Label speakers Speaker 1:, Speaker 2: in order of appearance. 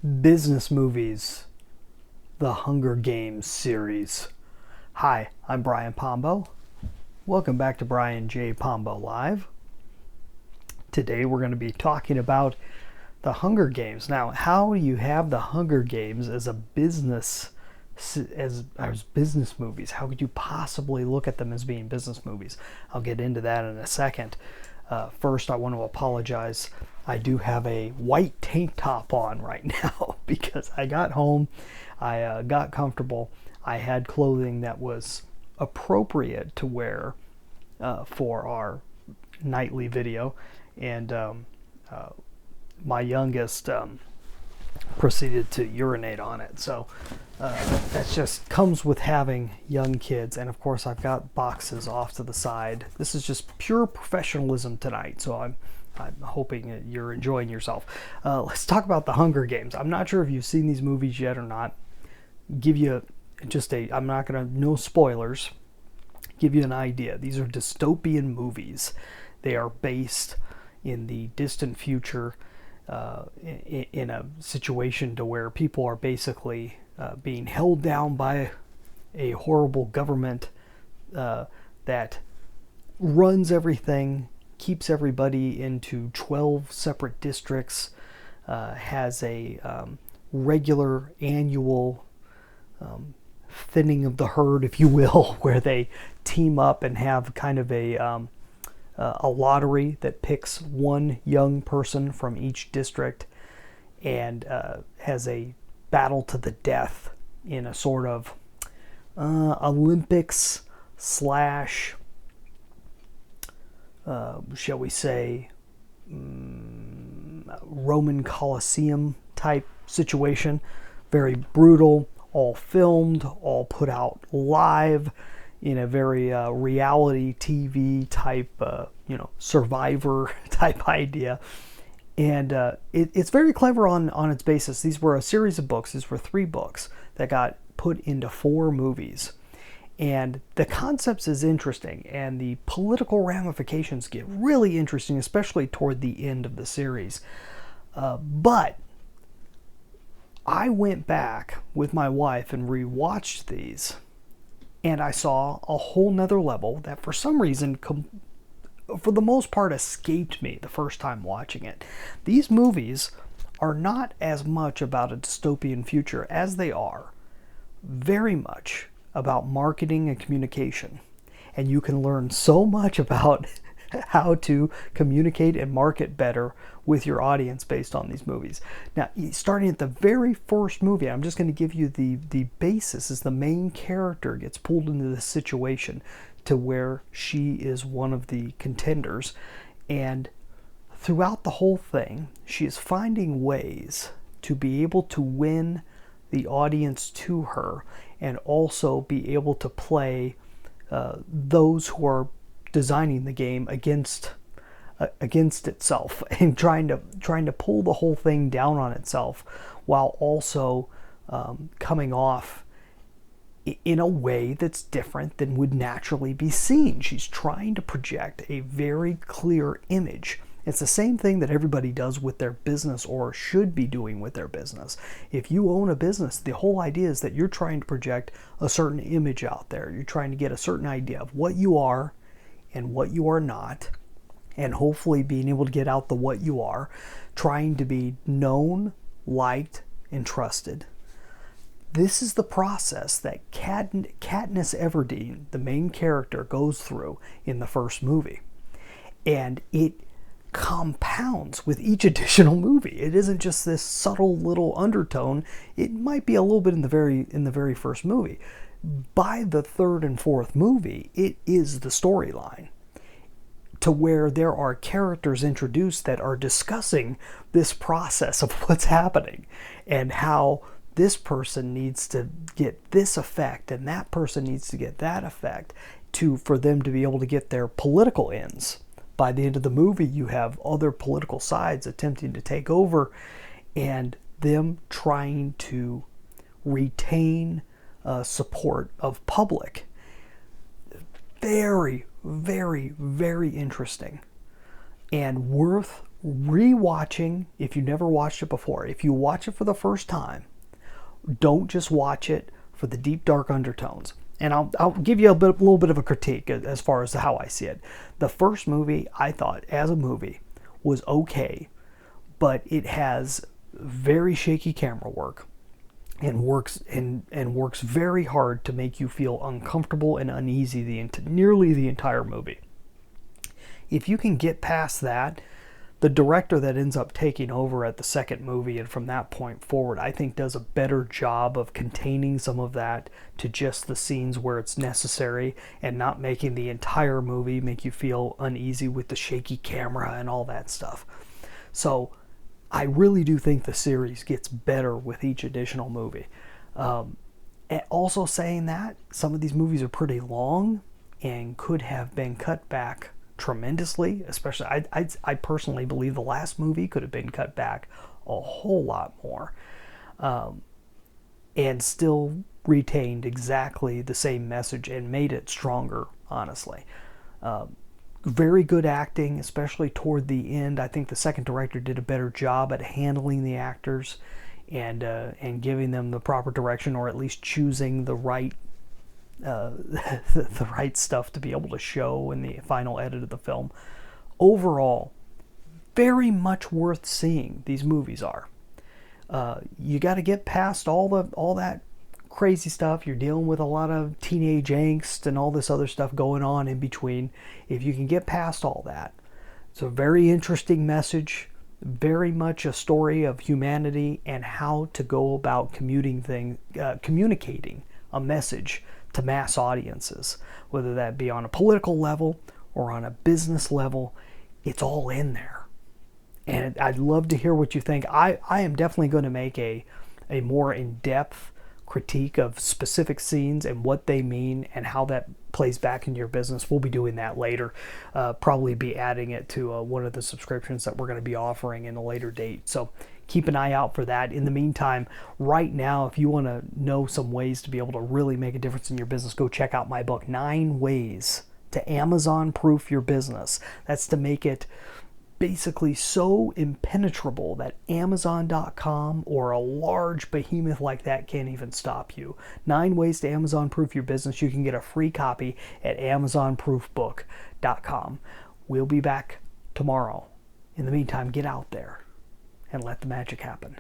Speaker 1: business movies, the Hunger Games series. Hi, I'm Brian Pombo. Welcome back to Brian J. Pombo Live. Today we're going to be talking about the Hunger Games. Now, how do you have the Hunger Games as a business as business movies? How could you possibly look at them as being business movies? I'll get into that in a second. First, I want to apologize. I do have a white tank top on right now because I got home, I got comfortable, I had clothing that was appropriate to wear for our nightly video, and my youngest proceeded to urinate on it. So that just comes with having young kids. And of course, I've got boxes off to the side. This is just pure professionalism tonight. So I'm hoping that you're enjoying yourself. Let's talk about the Hunger Games. I'm not sure if you've seen these movies yet or not. Give you just I'm not going to, no spoilers, give you an idea. These are dystopian movies. They are based in the distant future, in a situation to where people are basically being held down by a horrible government that runs everything, keeps everybody into 12 separate districts, has a regular annual thinning of the herd, if you will, where they team up and have kind of a lottery that picks one young person from each district, and has a battle to the death in a sort of Olympics slash, shall we say, Roman Colosseum type situation. Very brutal, all filmed, all put out live in a very reality TV type, Survivor type idea. And it's very clever on its basis. These were a series of books. These were 3 books that got put into 4 movies. And the concepts is interesting, and the political ramifications get really interesting, especially toward the end of the series. But I went back with my wife and rewatched these, and I saw a whole nother level that for some reason, for the most part, escaped me the first time watching it. These movies are not as much about a dystopian future as they are very much about marketing and communication. And you can learn so much about how to communicate and market better with your audience based on these movies. Now, starting at the very first movie, I'm just going to give you the basis. Is the main character gets pulled into this situation to where she is one of the contenders, and throughout the whole thing, she is finding ways to be able to win the audience to her, and also be able to play those who are designing the game against itself, and trying to pull the whole thing down on itself, while also coming off in a way that's different than would naturally be seen. She's trying to project a very clear image. It's the same thing that everybody does with their business, or should be doing with their business. If you own a business, the whole idea is that you're trying to project a certain image out there. You're trying to get a certain idea of what you are and what you are not, and hopefully being able to get out the what you are, trying to be known, liked, and trusted. This is the process that Katniss Everdeen, the main character, goes through in the first movie. And it compounds with each additional movie. It isn't just this subtle little undertone. It might be a little bit in the very first movie. By the 3rd and 4th movie, it is the storyline, to where there are characters introduced that are discussing this process of what's happening, and how this person needs to get this effect and that person needs to get that effect for them to be able to get their political ends. By the end of the movie, you have other political sides attempting to take over, and them trying to retain support of public. Very, very, very interesting, and worth rewatching, if you never watched it before, if you watch it for the first time, don't just watch it for the deep, dark undertones. And I'll give you a little bit of a critique as far as how I see it. The first movie, I thought, as a movie, was okay, but it has very shaky camera work and works very hard to make you feel uncomfortable and uneasy nearly the entire movie. If you can get past that, the director that ends up taking over at the second movie and from that point forward, I think does a better job of containing some of that to just the scenes where it's necessary and not making the entire movie make you feel uneasy with the shaky camera and all that stuff. So I really do think the series gets better with each additional movie. And also saying that, some of these movies are pretty long and could have been cut back tremendously. Especially, I personally believe the last movie could have been cut back a whole lot more, and still retained exactly the same message and made it stronger, honestly. Very good acting, especially toward the end. I think the second director did a better job at handling the actors and giving them the proper direction, or at least choosing the right the right stuff to be able to show in the final edit of the film. Overall, very much worth seeing. These movies are. You got to get past all that crazy stuff. You're dealing with a lot of teenage angst and all this other stuff going on in between. If you can get past all that, it's a very interesting message, very much a story of humanity and how to go about communicating a message to mass audiences, whether that be on a political level or on a business level. It's all in there. And I'd love to hear what you think. I am definitely going to make a more in-depth critique of specific scenes and what they mean and how that plays back into your business. We'll be doing that later. Probably be adding it to one of the subscriptions that we're going to be offering in a later date. So keep an eye out for that. In the meantime, right now, if you want to know some ways to be able to really make a difference in your business, go check out my book, 9 Ways to Amazon-Proof Your Business. That's to make it basically so impenetrable that Amazon.com or a large behemoth like that can't even stop you. 9 Ways to Amazon-Proof Your Business. You can get a free copy at AmazonProofBook.com. We'll be back tomorrow. In the meantime, get out there and let the magic happen.